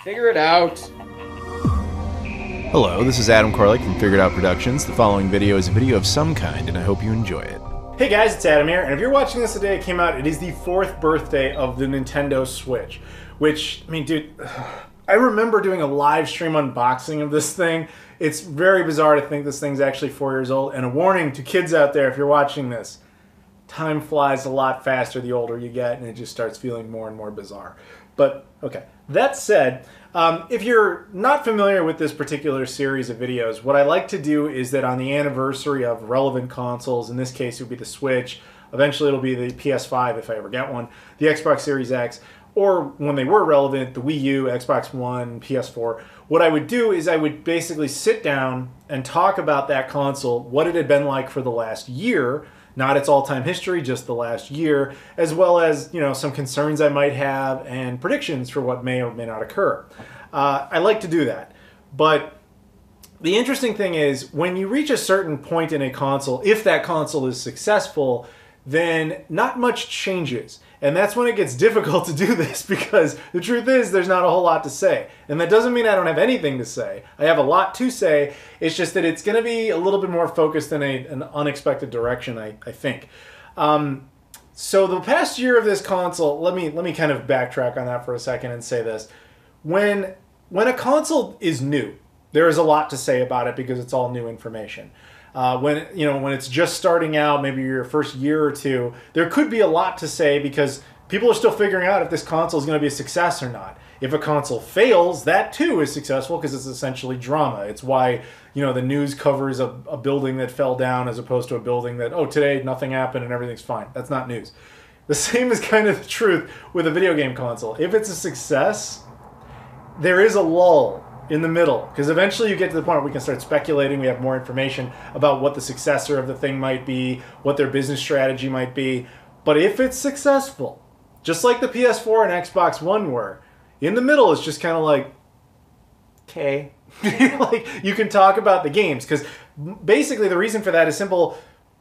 Figure it out. Hello, this is Adam Koralik from Figured Out Productions. The following video is a video of some kind, and I hope you enjoy it. Hey guys, it's Adam here, and if you're watching this the day it came out, it is the 4th birthday of the Nintendo Switch. Which, I mean, dude, I remember doing a live stream unboxing of this thing. It's very bizarre to think this thing's actually 4 years old, and a warning to kids out there if you're watching this. Time flies a lot faster the older you get, and it just starts feeling more and more bizarre. But, okay. That said, if you're not familiar with this particular series of videos, what I like to do is that on the anniversary of relevant consoles, in this case it would be the Switch, eventually it'll be the PS5 if I ever get one, the Xbox Series X, or when they were relevant, the Wii U, Xbox One, PS4, what I would do is I would basically sit down and talk about that console, what it had been like for the last year, not its all-time history, just the last year, as well as, you know, some concerns I might have and predictions for what may or may not occur. I like to do that. But the interesting thing is, when you reach a certain point in a console, if that console is successful, then not much changes. And that's when it gets difficult to do this, because the truth is there's not a whole lot to say. And that doesn't mean I don't have anything to say. I have a lot to say. It's just that it's going to be a little bit more focused in an unexpected direction, I think. So the past year of this console, let me kind of backtrack on that for a second and say this. When a console is new, there is a lot to say about it because it's all new information. When it's just starting out, maybe your first year or two, there could be a lot to say because people are still figuring out if this console is going to be a success or not. If a console fails, that too is successful because it's essentially drama. It's why, you know, the news covers a building that fell down as opposed to a building that, oh, today nothing happened and everything's fine. That's not news. The same is kind of the truth with a video game console. If it's a success, there is a lull in the middle, because eventually you get to the point where we can start speculating. We have more information about what the successor of the thing might be, what their business strategy might be. But if it's successful, just like the PS4 and Xbox One were, in the middle it's just kind of like, okay. Like, you can talk about the games, because basically the reason for that is simple.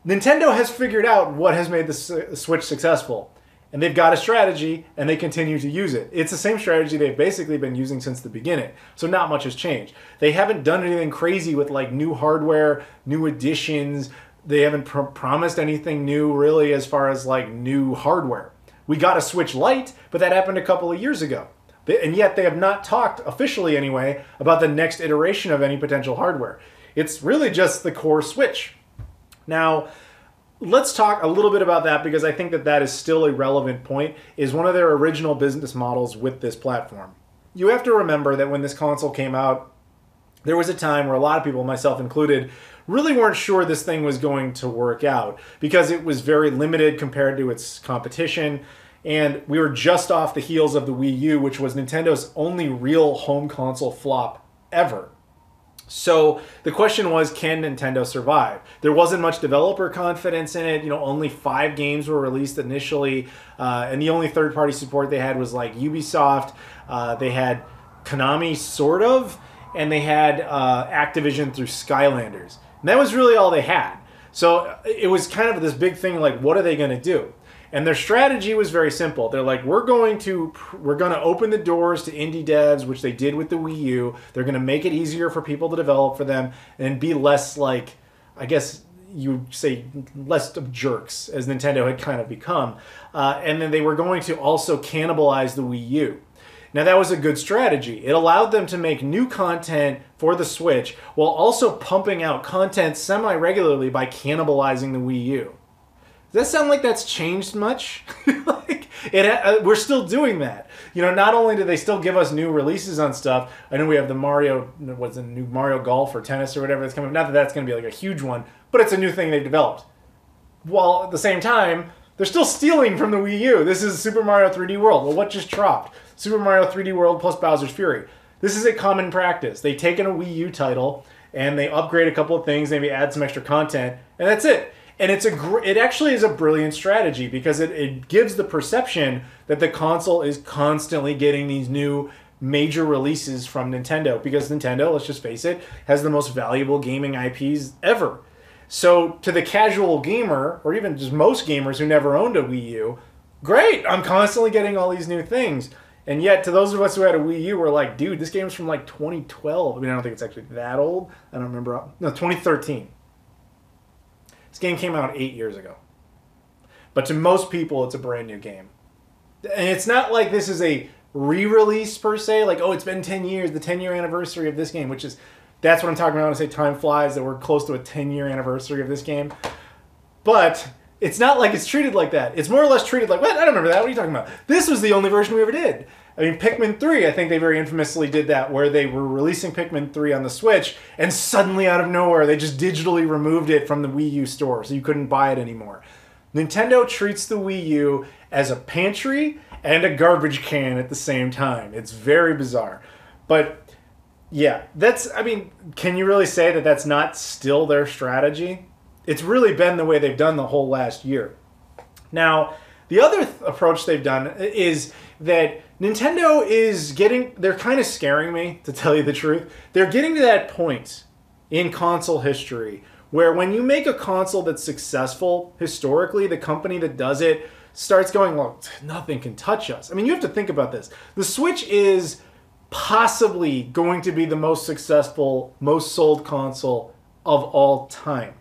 Nintendo has figured out what has made the Switch successful. And they've got a strategy, and they continue to use it. It's the same strategy they've basically been using since the beginning. So not much has changed. They haven't done anything crazy with like new hardware, new additions. They haven't promised anything new really as far as like new hardware. We got a Switch Lite, but that happened a couple of years ago. And yet they have not talked, officially anyway, about the next iteration of any potential hardware. It's really just the core Switch. Now, let's talk a little bit about that, because I think that is still a relevant point, is one of their original business models with this platform. You have to remember that when this console came out, there was a time where a lot of people, myself included, really weren't sure this thing was going to work out because it was very limited compared to its competition. And we were just off the heels of the Wii U, which was Nintendo's only real home console flop ever. So the question was, can Nintendo survive? There wasn't much developer confidence in it. You know, only 5 games were released initially, and the only third-party support they had was like Ubisoft. They had Konami, sort of, and they had Activision through Skylanders. And that was really all they had. So it was kind of this big thing, like, what are they going to do? And their strategy was very simple. They're like, we're going to open the doors to indie devs, which they did with the Wii U. They're going to make it easier for people to develop for them and be less like, I guess you say, less of jerks, as Nintendo had kind of become. And then they were going to also cannibalize the Wii U. Now, that was a good strategy. It allowed them to make new content for the Switch while also pumping out content semi-regularly by cannibalizing the Wii U. Does that sound like that's changed much? We're still doing that. You know, not only do they still give us new releases on stuff. I know we have the new Mario Golf or Tennis or whatever that's coming. Not that that's going to be like a huge one, but it's a new thing they've developed. While at the same time, they're still stealing from the Wii U. This is Super Mario 3D World. Well, what just dropped? Super Mario 3D World plus Bowser's Fury. This is a common practice. They've taken a Wii U title and they upgrade a couple of things, maybe add some extra content, and that's it. And it actually is a brilliant strategy because it gives the perception that the console is constantly getting these new major releases from Nintendo, because Nintendo, let's just face it, has the most valuable gaming IPs ever. So to the casual gamer, or even just most gamers who never owned a Wii U, great, I'm constantly getting all these new things. And yet, to those of us who had a Wii U, we're like, dude, this game's from like 2012. I mean, I don't think it's actually that old. I don't remember. No, 2013. This game came out 8 years ago. But to most people, it's a brand new game. And it's not like this is a re-release per se. Like, oh, it's been 10 years, the 10-year anniversary of this game, which is, that's what I'm talking about when I say time flies, that we're close to a 10-year anniversary of this game. But it's not like it's treated like that. It's more or less treated like, what? I don't remember that. What are you talking about? This was the only version we ever did. I mean, Pikmin 3, I think they very infamously did that, where they were releasing Pikmin 3 on the Switch, and suddenly out of nowhere, they just digitally removed it from the Wii U store, so you couldn't buy it anymore. Nintendo treats the Wii U as a pantry and a garbage can at the same time. It's very bizarre. But, yeah, that's, I mean, can you really say that that's not still their strategy? It's really been the way they've done the whole last year. Now, the other approach they've done is that Nintendo is getting, they're kind of scaring me, to tell you the truth. They're getting to that point in console history where when you make a console that's successful, historically, the company that does it starts going, well, nothing can touch us. I mean, you have to think about this. The Switch is possibly going to be the most successful, most sold console of all time.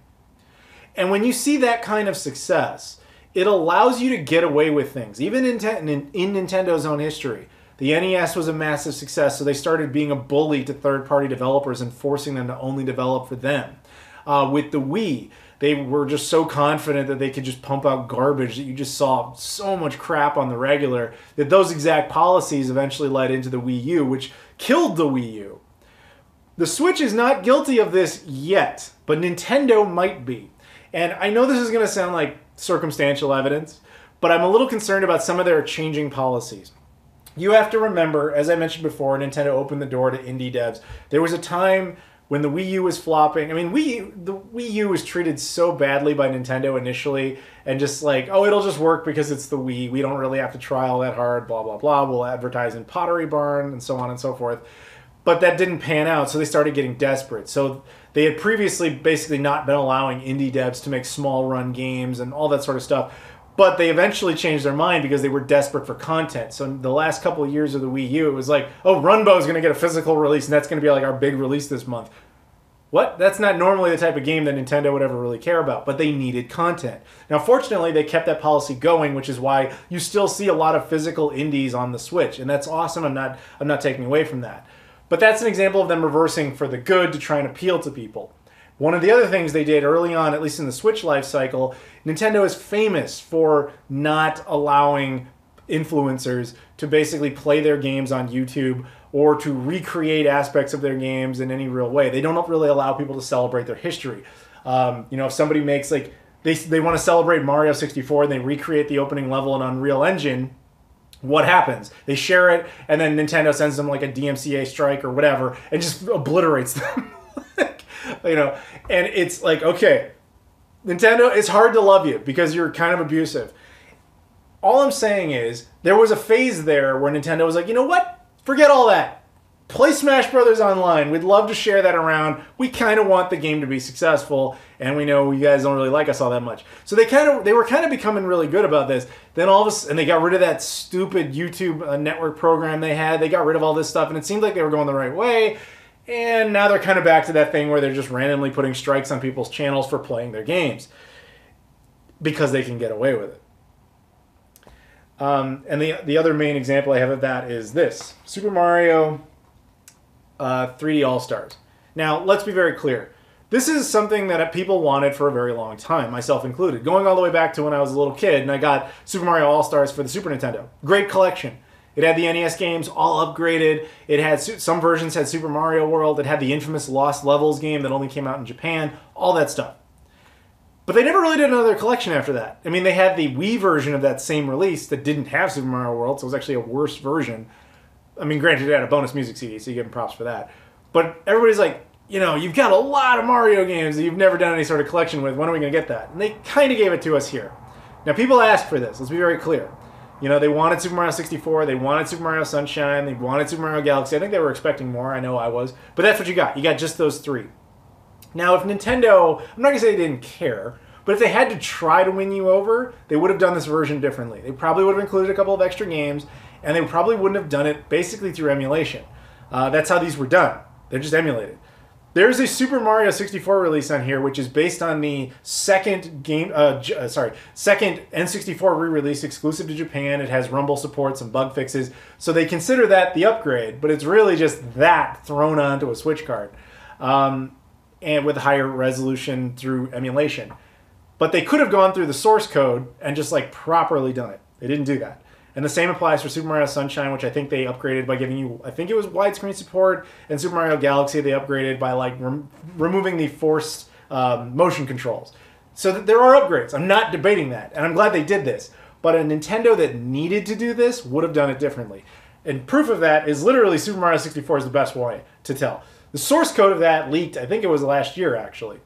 And when you see that kind of success, it allows you to get away with things. Even in Nintendo's own history, the NES was a massive success, so they started being a bully to third-party developers and forcing them to only develop for them. With the Wii, they were just so confident that they could just pump out garbage that you just saw so much crap on the regular that those exact policies eventually led into the Wii U, which killed the Wii U. The Switch is not guilty of this yet, but Nintendo might be. And I know this is going to sound like circumstantial evidence, but I'm a little concerned about some of their changing policies. You have to remember, as I mentioned before, Nintendo opened the door to indie devs. There was a time when the Wii U was flopping. I mean, the Wii U was treated so badly by Nintendo initially, and just like, oh, it'll just work because it's the Wii. We don't really have to try all that hard, blah, blah, blah. We'll advertise in Pottery Barn, and so on and so forth. But that didn't pan out, so they started getting desperate. So they had previously basically not been allowing indie devs to make small run games and all that sort of stuff. But they eventually changed their mind because they were desperate for content. So in the last couple of years of the Wii U, it was like, oh, Runbow is going to get a physical release, and that's going to be like our big release this month. What? That's not normally the type of game that Nintendo would ever really care about, but they needed content. Now, fortunately, they kept that policy going, which is why you still see a lot of physical indies on the Switch, and that's awesome. I'm not taking away from that. But that's an example of them reversing for the good to try and appeal to people. One of the other things they did early on, at least in the Switch life cycle, Nintendo is famous for not allowing influencers to basically play their games on YouTube or to recreate aspects of their games in any real way. They don't really allow people to celebrate their history. If somebody makes, like, they want to celebrate Mario 64 and they recreate the opening level in Unreal Engine, what happens? They share it, and then Nintendo sends them like a DMCA strike or whatever, and just obliterates them. And it's like, okay, Nintendo, it's hard to love you because you're kind of abusive. All I'm saying is, there was a phase there where Nintendo was like, you know what? Forget all that. Play Smash Brothers online. We'd love to share that around. We kind of want the game to be successful, and we know you guys don't really like us all that much. So they were kind of becoming really good about this. Then all of a sudden, they got rid of that stupid YouTube network program they had. They got rid of all this stuff, and it seemed like they were going the right way. And now they're kind of back to that thing where they're just randomly putting strikes on people's channels for playing their games because they can get away with it. And the other main example I have of that is this. Super Mario 3D All-Stars. Now, let's be very clear. This is something that people wanted for a very long time, myself included. Going all the way back to when I was a little kid and I got Super Mario All-Stars for the Super Nintendo. Great collection. It had the NES games all upgraded. It had some versions had Super Mario World. It had the infamous Lost Levels game that only came out in Japan. All that stuff. But they never really did another collection after that. I mean, they had the Wii version of that same release that didn't have Super Mario World, so it was actually a worse version. I mean, granted, it had a bonus music CD, so you give them props for that. But everybody's like, you've got a lot of Mario games that you've never done any sort of collection with. When are we going to get that? And they kind of gave it to us here. Now, people asked for this. Let's be very clear. They wanted Super Mario 64, they wanted Super Mario Sunshine, they wanted Super Mario Galaxy. I think they were expecting more, I know I was. But that's what you got. You got just those three. Now, if Nintendo, I'm not going to say they didn't care, but if they had to try to win you over, they would have done this version differently. They probably would have included a couple of extra games, and they probably wouldn't have done it basically through emulation. That's how these were done. They're just emulated. There's a Super Mario 64 release on here, which is based on the second second N64 re-release exclusive to Japan. It has rumble support, some bug fixes, so they consider that the upgrade, but it's really just that thrown onto a Switch card, and with higher resolution through emulation. But they could have gone through the source code and just like properly done it. They didn't do that. And the same applies for Super Mario Sunshine, which I think they upgraded by giving you, I think it was widescreen support, and Super Mario Galaxy they upgraded by like removing the forced motion controls. So there are upgrades. I'm not debating that, and I'm glad they did this. But a Nintendo that needed to do this would have done it differently. And proof of that is literally Super Mario 64 is the best way to tell. The source code of that leaked, I think it was last year actually.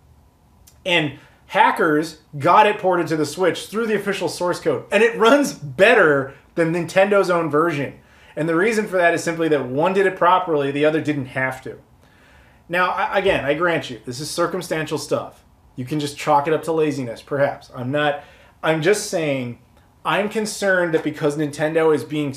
And hackers got it ported to the Switch through the official source code, and it runs better than Nintendo's own version. And the reason for that is simply that one did it properly, the other didn't have to. Now, again, I grant you, this is circumstantial stuff. You can just chalk it up to laziness, perhaps. I'm just saying, I'm concerned that because Nintendo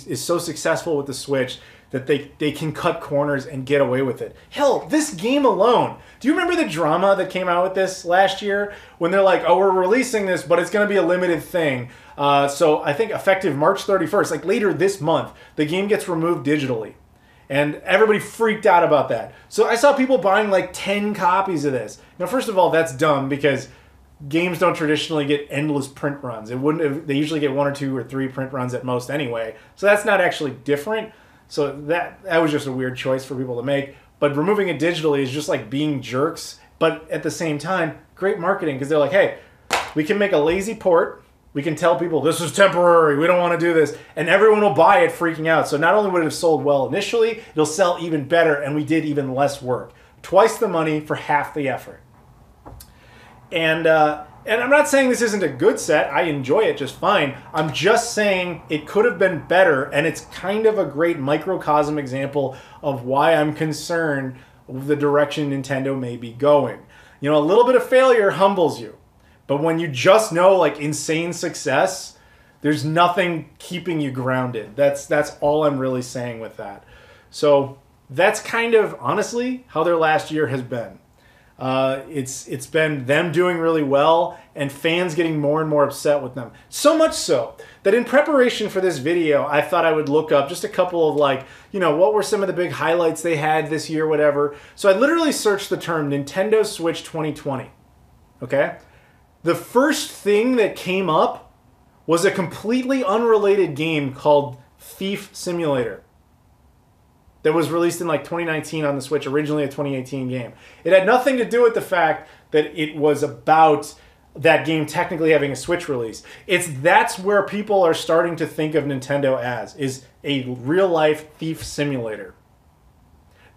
is so successful with the Switch, that they can cut corners and get away with it. Hell, this game alone. Do you remember the drama that came out with this last year? When they're like, oh, we're releasing this, but it's going to be a limited thing. So I think effective March 31st, like later this month, the game gets removed digitally. And everybody freaked out about that. So I saw people buying like 10 copies of this. Now, first of all, that's dumb because games don't traditionally get endless print runs. They usually get 1 or 2 or 3 print runs at most anyway. So that's not actually different. So that was just a weird choice for people to make. But removing it digitally is just like being jerks. But at the same time, great marketing because they're like, hey, we can make a lazy port. We can tell people this is temporary. We don't want to do this. And everyone will buy it freaking out. So not only would it have sold well initially, it'll sell even better. And we did even less work. Twice the money for half the effort. And I'm not saying this isn't a good set. I enjoy it just fine. I'm just saying it could have been better, and it's kind of a great microcosm example of why I'm concerned with the direction Nintendo may be going. You know, a little bit of failure humbles you. But when you just know, like, insane success, there's nothing keeping you grounded. That's all I'm really saying with that. So that's kind of, honestly, how their last year has been. It's been them doing really well and fans getting more and more upset with them. So much so that in preparation for this video, I thought I would look up just a couple of like, you know, what were some of the big highlights they had this year, whatever. So I literally searched the term Nintendo Switch 2020. Okay? The first thing that came up was a completely unrelated game called Thief Simulator that was released in like 2019 on the Switch, originally a 2018 game. It had nothing to do with the fact that it was about that game technically having a Switch release. That's where people are starting to think of Nintendo as, is a real-life thief simulator.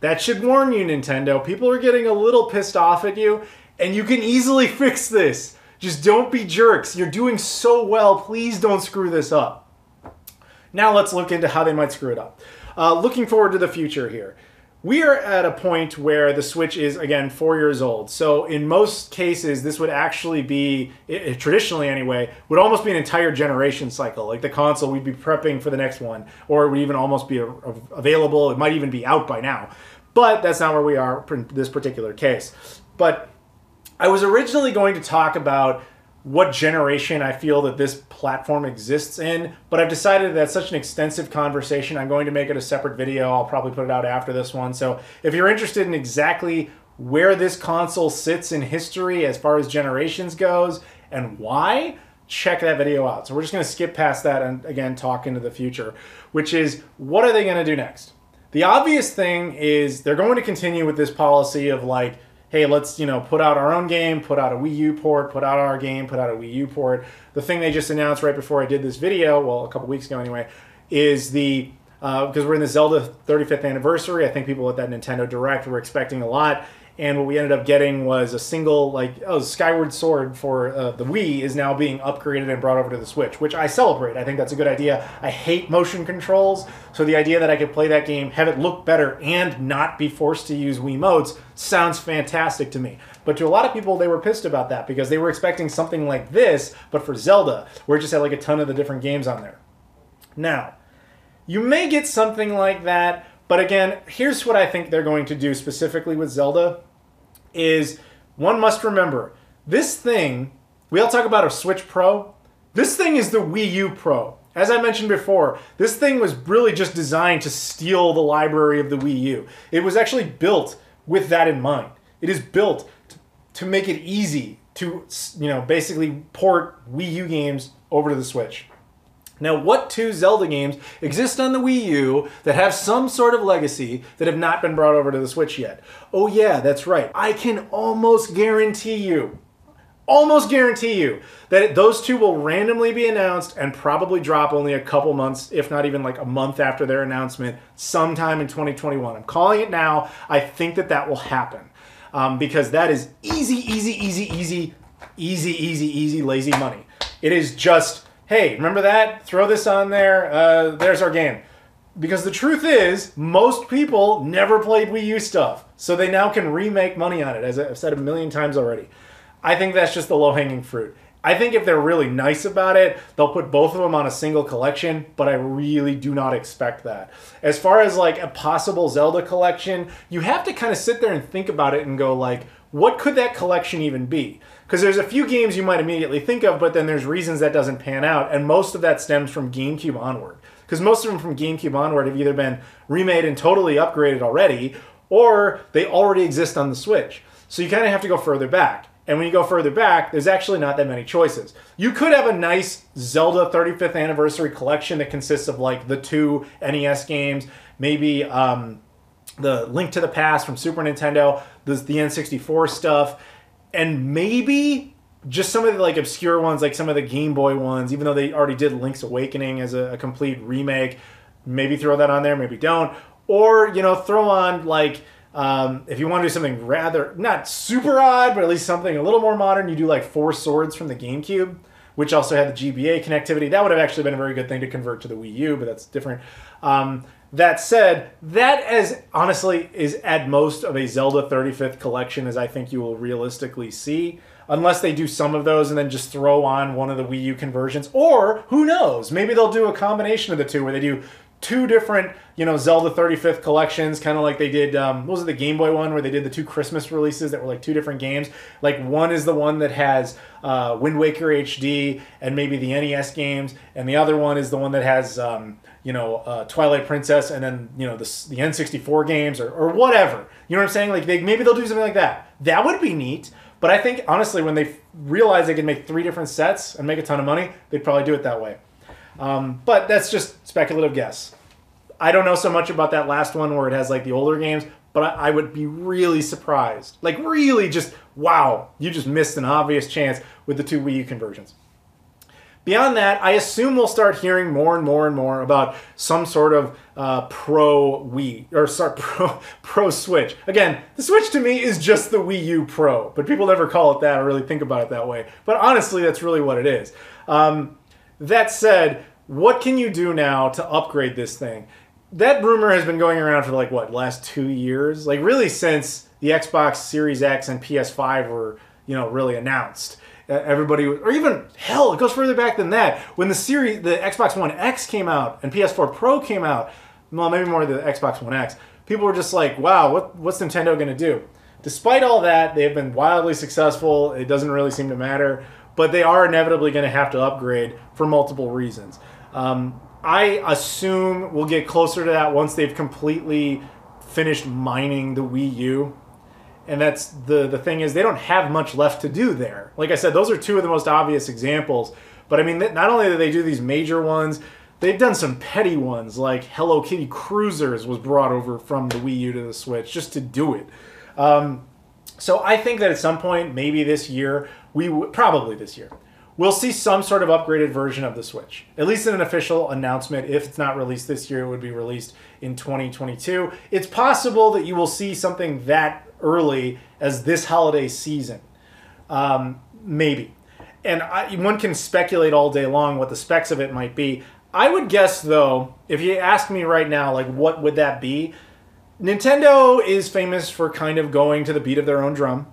That should warn you, Nintendo. People are getting a little pissed off at you, and you can easily fix this. Just don't be jerks. You're doing so well. Please don't screw this up. Now let's look into how they might screw it up. Looking forward to the future here. We are at a point where the Switch is, again, 4 years old. So in most cases, this would actually be, traditionally anyway, would almost be an entire generation cycle. Like the console, we'd be prepping for the next one, or it would even almost be available. It might even be out by now. But that's not where we are in this particular case. But I was originally going to talk about what generation I feel that this platform exists in, but I've decided that's such an extensive conversation, I'm going to make it a separate video. I'll probably put it out after this one. So if you're interested in exactly where this console sits in history as far as generations goes and why, check that video out. So we're just going to skip past that and again talk into the future, which is what are they going to do next? The obvious thing is they're going to continue with this policy of like, hey, let's, you know, put out our own game, put out a Wii U port, put out our game, put out a Wii U port. The thing they just announced right before I did this video, well, a couple weeks ago anyway, is the, because we're in the Zelda 35th anniversary, I think people at that Nintendo Direct were expecting a lot, and what we ended up getting was a single, like, Skyward Sword for the Wii is now being upgraded and brought over to the Switch, which I celebrate. I think that's a good idea. I hate motion controls, so the idea that I could play that game, have it look better, and not be forced to use Wiimotes sounds fantastic to me. But to a lot of people, they were pissed about that because they were expecting something like this, but for Zelda, where it just had like a ton of the different games on there. Now, You may get something like that, but again, here's what I think they're going to do specifically with Zelda is one must remember, this thing, we all talk about a Switch Pro. This thing is the Wii U Pro. As I mentioned before, this thing was really just designed to steal the library of the Wii U. It was actually built with that in mind. It is built to make it easy to, basically port Wii U games over to the Switch. Now, what two Zelda games exist on the Wii U that have some sort of legacy that have not been brought over to the Switch yet? Oh yeah, that's right. I can almost guarantee you that those two will randomly be announced and probably drop only a couple months, if not even like a month after their announcement, sometime in 2021. I'm calling it now. I think that will happen because that is easy, lazy money. It is just, hey, remember that? Throw this on there. There's our game. Because the truth is, most people never played Wii U stuff. So they now can remake money on it, as I've said a million times already. I think that's just the low-hanging fruit. I think if they're really nice about it, they'll put both of them on a single collection, but I really do not expect that. As far as like a possible Zelda collection, you have to kind of sit there and think about it and go like, what could that collection even be? Because there's a few games you might immediately think of, but then there's reasons that doesn't pan out, and most of that stems from GameCube onward. Because most of them from GameCube onward have either been remade and totally upgraded already, or they already exist on the Switch. So you kind of have to go further back. And when you go further back, there's actually not that many choices. You could have a nice Zelda 35th anniversary collection that consists of like the 2 NES games, maybe the Link to the Past from Super Nintendo, the N64 stuff, and maybe just some of the like obscure ones, like some of the Game Boy ones, even though they already did Link's Awakening as a complete remake. Maybe throw that on there, maybe don't. Or, throw on like, if you want to do something rather, not super odd, but at least something a little more modern, you do like 4 Swords from the GameCube, which also had the GBA connectivity. That would have actually been a very good thing to convert to the Wii U, but that's different. That said, that honestly is at most of a Zelda 35th collection as I think you will realistically see, unless they do some of those and then just throw on one of the Wii U conversions. Or, who knows, maybe they'll do a combination of the two where they do 2 different, Zelda 35th collections, kind of like they did, what was it, the Game Boy one, where they did the 2 Christmas releases that were like 2 different games. Like one is the one that has Wind Waker HD and maybe the NES games, and the other one is the one that has, Twilight Princess and then, the N64 games or whatever. You know what I'm saying? Like maybe they'll do something like that. That would be neat. But I think, honestly, when they realize they can make 3 different sets and make a ton of money, they'd probably do it that way. But that's just speculative guess. I don't know so much about that last one where it has like the older games, but I would be really surprised. Like really just, wow, you just missed an obvious chance with the 2 Wii U conversions. Beyond that, I assume we'll start hearing more and more about some sort of Pro Wii, or sorry, Pro Switch. Again, the Switch to me is just the Wii U Pro, but people never call it that or really think about it that way. But honestly, that's really what it is. That said, what can you do now to upgrade this thing? That rumor has been going around for like, what, last 2 years? Like really since the Xbox Series X and PS5 were, really announced. Everybody, or even, hell, it goes further back than that. When the Xbox One X came out and PS4 Pro came out, well, maybe more the Xbox One X, people were just like, wow, what's Nintendo going to do? Despite all that, they have been wildly successful. It doesn't really seem to matter. But they are inevitably going to have to upgrade for multiple reasons. I assume we'll get closer to that once they've completely finished mining the Wii U. And that's the thing is they don't have much left to do there. Like I said, those are 2 of the most obvious examples. But I mean, not only do they do these major ones, they've done some petty ones, like Hello Kitty Cruisers was brought over from the Wii U to the Switch just to do it. So I think that at some point, maybe this year, probably this year, we'll see some sort of upgraded version of the Switch. At least in an official announcement. If it's not released this year, it would be released in 2022. It's possible that you will see something that early as this holiday season. Maybe. And one can speculate all day long what the specs of it might be. I would guess, though, if you ask me right now, like, what would that be? Nintendo is famous for kind of going to the beat of their own drum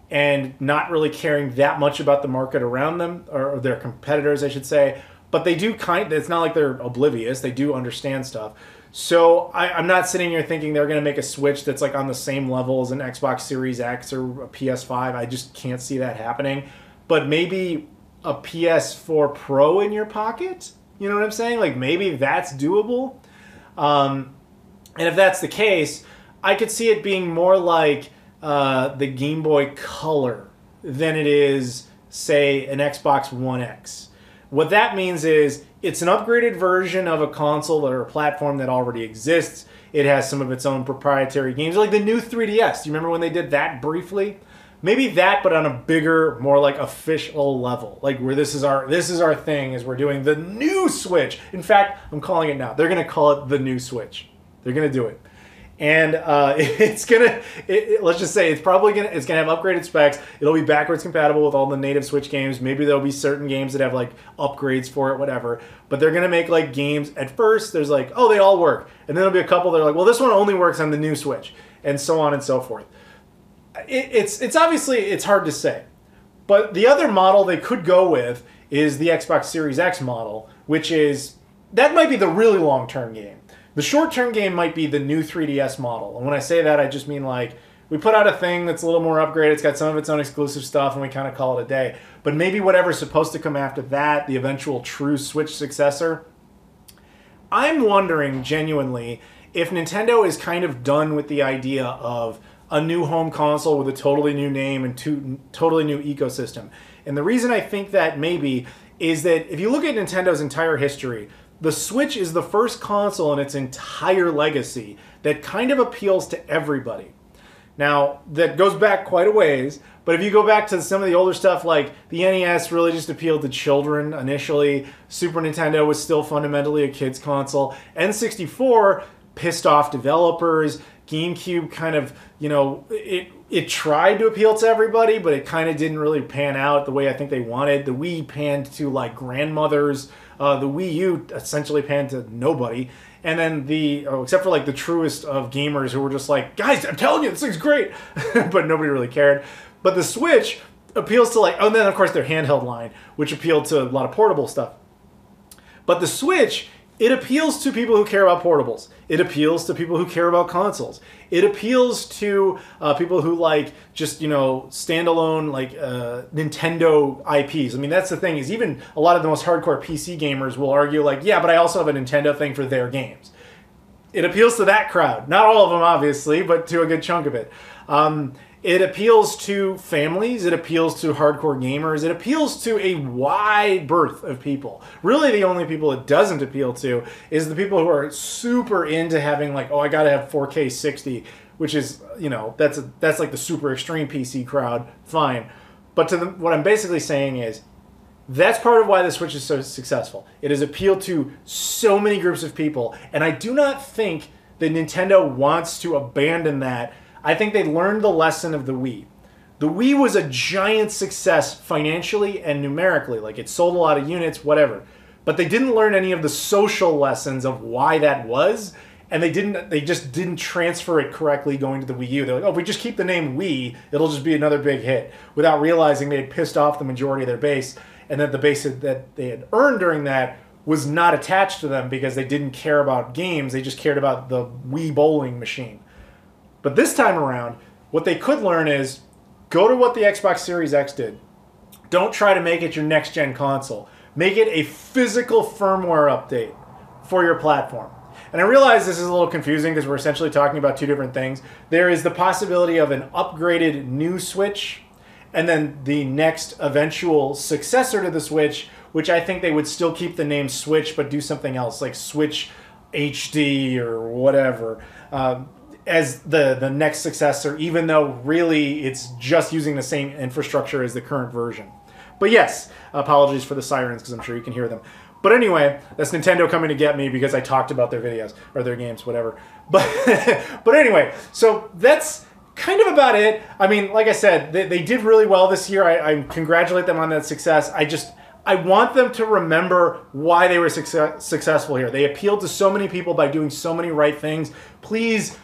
and not really caring that much about the market around them, or their competitors, I should say. but they do it's not like they're oblivious. They do understand stuff. So I'm not sitting here thinking they're going to make a Switch that's like on the same level as an Xbox Series X or a PS5. I just can't see that happening. But maybe a PS4 Pro in your pocket? You know what I'm saying? Like maybe that's doable. And if that's the case, I could see it being more like the Game Boy Color than it is, say, an Xbox One X. What that means is it's an upgraded version of a console or a platform that already exists. It has some of its own proprietary games, like the new 3DS. Do you remember when they did that briefly? Maybe that, but on a bigger, more like official level, like where this is our thing, is we're doing the new Switch. In fact, I'm calling it now. They're going to call it the new Switch. They're going to do it. And let's just say it's probably gonna have upgraded specs. It'll be backwards compatible with all the native Switch games. Maybe there'll be certain games that have like upgrades for it, whatever. But they're gonna make like games at first. There's like, oh, they all work, and then there'll be a couple that are like, well, this one only works on the new Switch, and so on and so forth. It's obviously it's hard to say, but the other model they could go with is the Xbox Series X model, which is that might be the really long-term game. The short-term game might be the new 3DS model. And when I say that, I just mean like, we put out a thing that's a little more upgraded. It's got some of its own exclusive stuff, and we kind of call it a day. But maybe whatever's supposed to come after that, the eventual true Switch successor. I'm wondering, genuinely, if Nintendo is kind of done with the idea of a new home console with a totally new name and totally new ecosystem. And the reason I think that maybe is that if you look at Nintendo's entire history, the Switch is the first console in its entire legacy that kind of appeals to everybody. Now, that goes back quite a ways, but if you go back to some of the older stuff, like the NES really just appealed to children initially. Super Nintendo was still fundamentally a kid's console. N64 pissed off developers. GameCube kind of, it tried to appeal to everybody, but it kind of didn't really pan out the way I think they wanted. The Wii panned to like grandmothers. The Wii U essentially panned to nobody. And then except for like the truest of gamers who were just like, guys, I'm telling you, this thing's great. But nobody really cared. But the Switch appeals to like, oh, and then of course their handheld line, which appealed to a lot of portable stuff. But the Switch, it appeals to people who care about portables. It appeals to people who care about consoles. It appeals to people who like just, standalone like Nintendo IPs. I mean, that's the thing, is even a lot of the most hardcore PC gamers will argue like, yeah, but I also have a Nintendo thing for their games. It appeals to that crowd. Not all of them, obviously, but to a good chunk of it. It appeals to families. It appeals to hardcore gamers. It appeals to a wide berth of people. Really, the only people it doesn't appeal to is the people who are super into having like, oh, I gotta have 4K 60, which is, that's like the super extreme PC crowd. Fine. But what I'm basically saying is, that's part of why the Switch is so successful. It has appealed to so many groups of people, and I do not think that Nintendo wants to abandon that. I think they learned the lesson of the Wii. The Wii was a giant success financially and numerically. Like, it sold a lot of units, whatever. But they didn't learn any of the social lessons of why that was, and they just didn't transfer it correctly going to the Wii U. They're like, oh, if we just keep the name Wii, it'll just be another big hit, without realizing they had pissed off the majority of their base, and that the base that they had earned during that was not attached to them because they didn't care about games. They just cared about the Wii bowling machine. But this time around, what they could learn is go to what the Xbox Series X did. Don't try to make it your next-gen console. Make it a physical firmware update for your platform. And I realize this is a little confusing because we're essentially talking about two different things. There is the possibility of an upgraded new Switch, and then the next eventual successor to the Switch, which I think they would still keep the name Switch but do something else, like Switch HD or whatever. As the next successor, even though really it's just using the same infrastructure as the current version. But yes, apologies for the sirens because I'm sure you can hear them. But anyway, that's Nintendo coming to get me because I talked about their videos or their games, whatever. But anyway, so that's kind of about it. I mean, like I said, they did really well this year. I congratulate them on that success. I want them to remember why they were successful here. They appealed to so many people by doing so many right things. Please,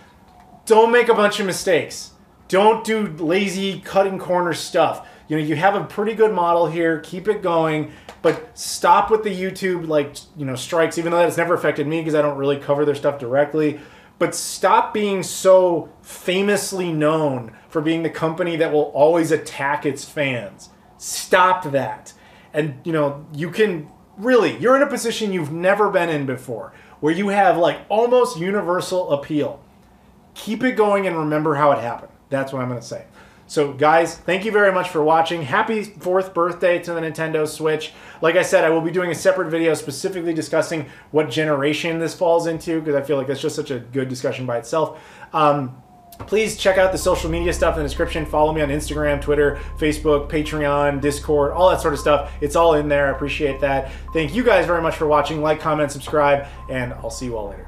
don't make a bunch of mistakes. Don't do lazy cutting corner stuff. You know, you have a pretty good model here. Keep it going, but stop with the YouTube, like, you know, strikes, even though that's never affected me because I don't really cover their stuff directly. But stop being so famously known for being the company that will always attack its fans. Stop that. And, you know, you can really, you're in a position you've never been in before, where you have like almost universal appeal. Keep it going and remember how it happened. That's what I'm going to say. So guys, thank you very much for watching. Happy 4th birthday to the Nintendo Switch. Like I said, I will be doing a separate video specifically discussing what generation this falls into, because I feel like that's just such a good discussion by itself. Please check out the social media stuff in the description. Follow me on Instagram, Twitter, Facebook, Patreon, Discord, all that sort of stuff. It's all in there. I appreciate that. Thank you guys very much for watching. Like, comment, subscribe, and I'll see you all later.